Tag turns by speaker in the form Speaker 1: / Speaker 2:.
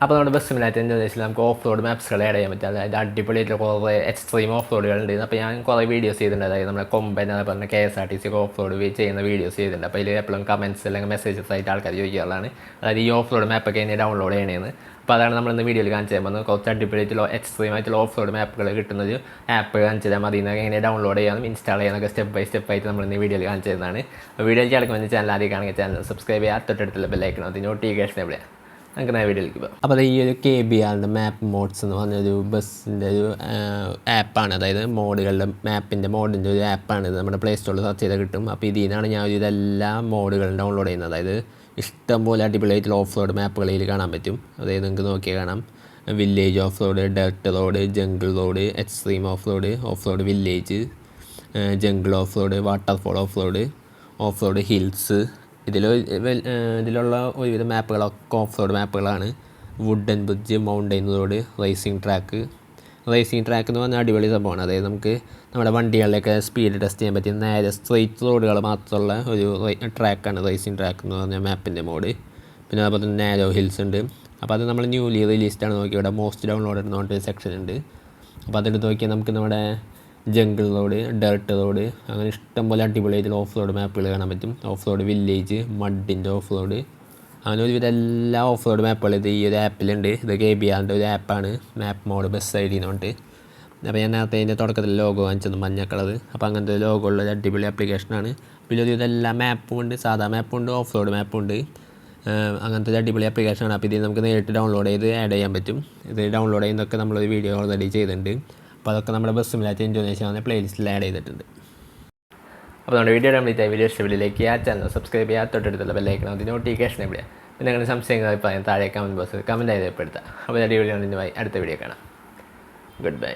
Speaker 1: അപ്പോൾ നമ്മുടെ bus simulator ഇന്തോനേഷ്യയിൽ നമുക്ക് ഓഫ് റോഡ് മാപ്സുകൾ ആഡ് ചെയ്യാൻ പറ്റും. അതായത് അടിപൊളിയായിട്ട് കുറേ എക്സ്ട്രീം ഓഫ് റോഡുകളുണ്ട്. അപ്പോൾ ഞാൻ കുറേ വീഡിയോസ് ചെയ്തിട്ടുണ്ട്. അതായത് നമ്മുടെ കൊമ്പൻ അതുപോലെ KSRTC ഓഫ് റോഡ് ചെയ്യുന്ന വീഡിയോസ് ചെയ്തിട്ടുണ്ട്. അപ്പോൾ ഇതിൽ എപ്പോഴും കമൻറ്റ്സ് അല്ലെങ്കിൽ മെസ്സേജസ് ആയിട്ട് ആൾക്കാർ ചോദിക്കാറുള്ളതാണ്. അതായത് ഈ ഓഫ് റോഡ് മാപ്പൊക്കെ എങ്ങനെ ഡൗൺലോഡ് ചെയ്യണമെന്ന്. അപ്പോൾ അതാണ് നമ്മളിന്ന് വീഡിയോയിൽ കാണിച്ചു തരാൻ പോകുന്നത്. കുറച്ച് അടിപൊളിയായിട്ടുള്ള എക്സ്ട്രീം ആയിട്ടുള്ള ഓഫ് റോഡ് മാപ്പുകൾ കിട്ടുന്നത് ആപ്പ് കാണിച്ചു തരാം. അതിൽ നിന്ന് എങ്ങനെ ഡൗൺലോഡ് ചെയ്യാനും ഇൻസ്റ്റാൾ ചെയ്യാനൊക്കെ സ്റ്റെപ്പ് ബൈ സ്റ്റെപ്പ് ആയിട്ട് നമ്മളിന്ന് വീഡിയോയിൽ കാണിച്ചു തരുന്നതാണ്. വീഡിയോയിൽ കിടക്കുമ്പോൾ ചാനൽ ആദ്യം കാണുക, ചാനൽ സബ്സ്ക്രൈബ് ചെയ്യുക, തൊട്ടടുത്തുള്ള ബെല്ലൈക്കണം അതിന് നോട്ടിഫിക്കേഷൻ എവിടെയാണ് നമുക്ക് ഞാൻ വീഡിയോയിലേക്ക് പോകാം. അപ്പോൾ ഈ ഒരു KBRൻ്റെ മാപ്പ് മോഡ്സ് എന്ന് പറഞ്ഞൊരു ബസ്സിൻ്റെ ഒരു ആപ്പാണ്. അതായത് മോഡുകളുടെ മാപ്പിൻ്റെ മോഡിൻ്റെ ഒരു ആപ്പാണ്. ഇത് നമ്മുടെ പ്ലേ സ്റ്റോറിൽ സെർച്ച് ചെയ്താൽ കിട്ടും. അപ്പോൾ ഇതിൽ നിന്നാണ് ഞാൻ ഇതെല്ലാ മോഡുകളും ഡൗൺലോഡ് ചെയ്യുന്നത്. അതായത് ഇഷ്ടംപോലെ അടിപൊളിയായിട്ടുള്ള ഓഫ് റോഡ് മാപ്പുകളിൽ കാണാൻ പറ്റും. അതായത് നിങ്ങൾക്ക് നോക്കിയാൽ കാണാം. Village off road, dirt road, jungle road, extreme off road village, jungle off road, waterfall off road hills. ഇതിലുള്ള ഒരുവിധ മാപ്പുകളൊക്കെ ഓഫ് റോഡ് മാപ്പുകളാണ്. Wooden bridge, mountain road, racing track എന്ന് പറഞ്ഞാൽ അടിപൊളി സംഭവമാണ്. അതായത് നമുക്ക് നമ്മുടെ വണ്ടികളിലൊക്കെ സ്പീഡ് ടെസ്റ്റ് ചെയ്യാൻ പറ്റിയ നേരെ സ്ട്രെയിറ്റ് റോഡുകൾ മാത്രമുള്ള ഒരു ട്രാക്കാണ് റേസിംഗ് ട്രാക്ക് എന്ന് പറഞ്ഞാൽ മാപ്പിൻ്റെ മോഡ്. പിന്നെ അതുപോലെ തന്നെ നാരോ ഹിൽസ് ഉണ്ട്. അപ്പോൾ അത് നമ്മൾ ന്യൂലി റിലീസ്ഡാണ്. നോക്കി ഇവിടെ മോസ്റ്റ് ഡൗൺലോഡഡ് എന്ന് പറഞ്ഞിട്ടൊരു സെക്ഷൻ ഉണ്ട്. അപ്പോൾ അതെടുത്ത് നോക്കിയാൽ നമുക്ക് നമ്മുടെ ജംഗിൾ റോഡ്, ഡർട്ട് റോഡ്, അങ്ങനെ ഇഷ്ടംപോലെ അടിപൊളിയായിട്ടുള്ള ഓഫ് റോഡ് മാപ്പുകൾ കാണാൻ പറ്റും. ഓഫ് റോഡ് വില്ലേജ്, മഡിൻ്റെ ഓഫ് റോഡ്, അങ്ങനെ ഒരുവിധം എല്ലാ ഓഫ് റോഡ് മാപ്പുകൾ ഇത് ഈ ഒരു ആപ്പിലുണ്ട്. ഇത് KBRൻ്റെ ഒരു ആപ്പാണ്, മാപ്പ് മോഡ് ബസ് ID എന്ന് പറഞ്ഞിട്ട്. അപ്പോൾ ഞാൻ നേരത്തെ അതിൻ്റെ തുടക്കത്തിൽ ലോഗോ കാണിച്ചത് മഞ്ഞ കളർ. അപ്പോൾ അങ്ങനത്തെ ലോഗോ ഉള്ള ഒരു അടിപൊളി ആപ്ലിക്കേഷനാണ്. പിന്നെ ഒരുവിധം എല്ലാ മാപ്പും ഉണ്ട്, സാധാ മാപ്പുണ്ട്, ഓഫ് റോഡ് മാപ്പുണ്ട്. അങ്ങനത്തെ ഒരു അടിപൊളി ആപ്ലിക്കേഷനാണ്. അപ്പോൾ ഇതിൽ നമുക്ക് നേരിട്ട് ഡൗൺലോഡ് ചെയ്ത് ആഡ് ചെയ്യാൻ പറ്റും. ഇത് ഡൗൺലോഡ് ചെയ്യുന്നതൊക്കെ നമ്മളൊരു വീഡിയോ ഓൾറെഡി ചെയ്തിട്ടുണ്ട്. അപ്പോൾ അതൊക്കെ നമ്മുടെ ബസ് സിമുലേറ്റർ ഇന്തോനേഷ്യ എന്ന പ്ലേലിസ്റ്റിൽ ആഡ് ചെയ്തിട്ടുണ്ട്. അപ്പോൾ നമ്മുടെ വീഡിയോ കംപ്ലീറ്റ് ആയി വീഡിയോ ഇഷ്ടപ്പെട്ടിലേക്ക് ആ ചാനൽ സബ്സ്ക്രൈബ് ചെയ്യുക, തൊട്ടടുത്തുള്ള ബെല്ലൈക്കണം അതിന് നോട്ടിഫിക്കേഷൻ എവിടെയാണ്. പിന്നെ നിങ്ങളുടെ സംശയങ്ങൾ പറയാൻ താഴെ കമൻറ്റ് ബോക്സിൽ കമൻറ്റ് ആയി രേഖപ്പെടുത്തുക. അപ്പോൾ അടുത്ത വീഡിയോ കാണാം. Good bye.